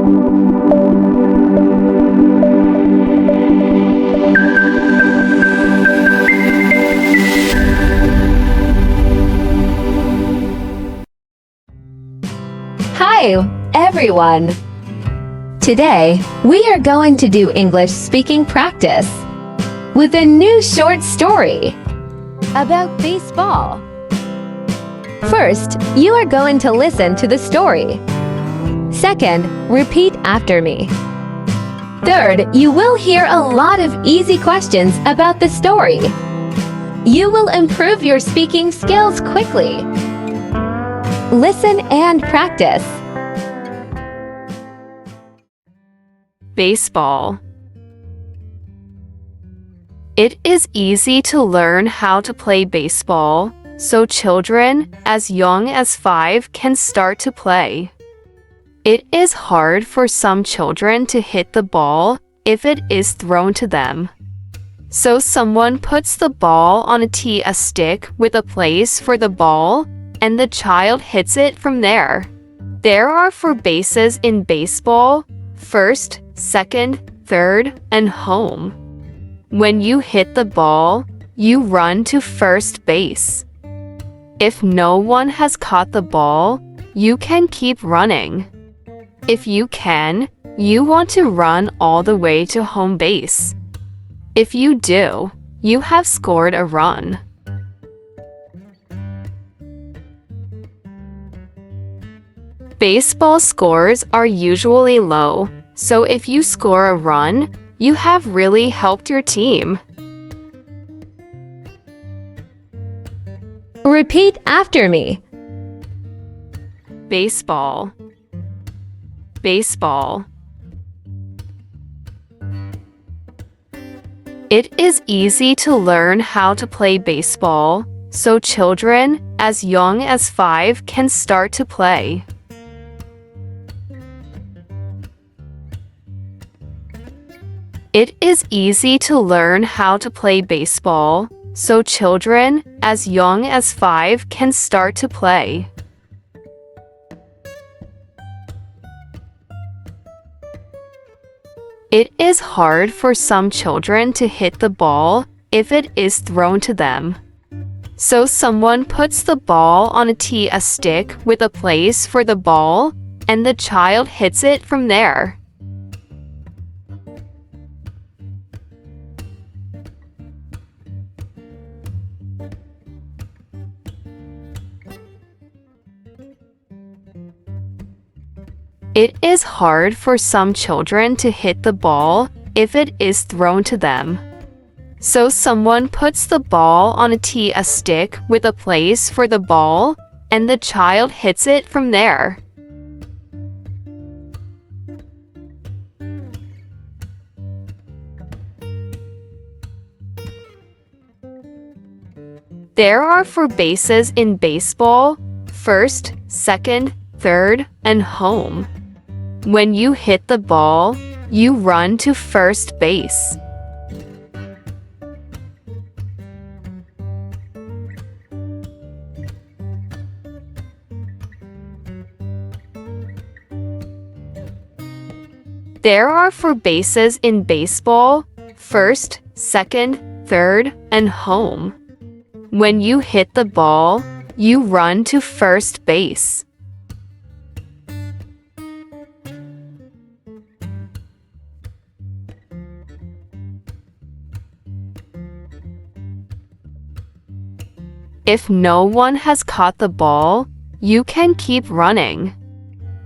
Hi, everyone! Today, we are going to do English speaking practice with a new short story about baseball. First, you are going to listen to the story. Second, repeat after me. Third, you will hear a lot of easy questions about the story. You will improve your speaking skills quickly. Listen and practice. Baseball. It is easy to learn how to play baseball, so children as young as 5 can start to play. It is hard for some children to hit the ball if it is thrown to them. So someone puts the ball on a tee, a stick with a place for the ball, and the child hits it from there. There are 4 bases in baseball: first, second, third, and home. When you hit the ball, you run to first base. If no one has caught the ball, you can keep running. If you can, you want to run all the way to home base. If you do, you have scored a run. Baseball scores are usually low, so if you score a run, you have really helped your team. Repeat after me. Baseball. Baseball. It is easy to learn how to play baseball, so children as young as 5 can start to play. It is easy to learn how to play baseball, so children as young as 5 can start to play. It is hard for some children to hit the ball if it is thrown to them. So someone puts the ball on a tee, a stick with a place for the ball, and the child hits it from there. It is hard for some children to hit the ball if it is thrown to them. So someone puts the ball on a tee, a stick with a place for the ball, and the child hits it from there. There are 4 bases in baseball: first, second, third, and home. When you hit the ball, you run to first base. There are 4 bases in baseball: first, second, third, and home. When you hit the ball, you run to first base. If no one has caught the ball, you can keep running.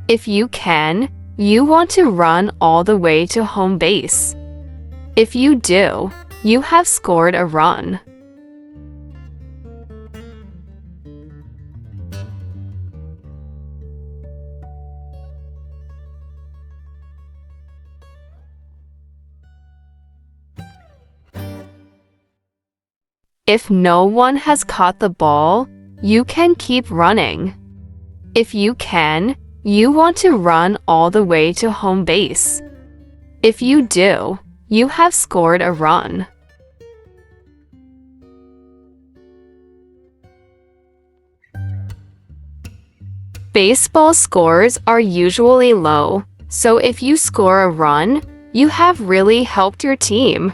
If you can, you want to run all the way to home base. If you do, you have scored a run. If no one has caught the ball, you can keep running. If you can, you want to run all the way to home base. If you do, you have scored a run. Baseball scores are usually low, So if you score a run, you have really helped your team.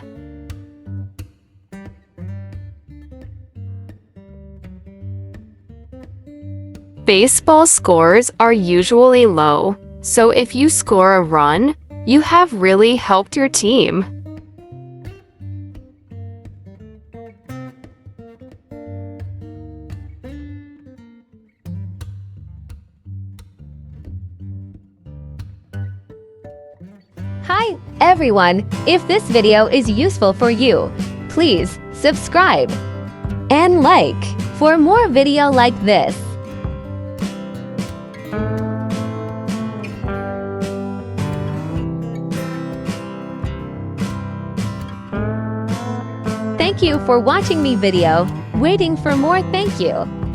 Baseball scores are usually low, so if you score a run, you have really helped your team. Hi, everyone! If this video is useful for you, please subscribe and like for more video like this. Thank you for watching me video. Waiting for more. Thank you.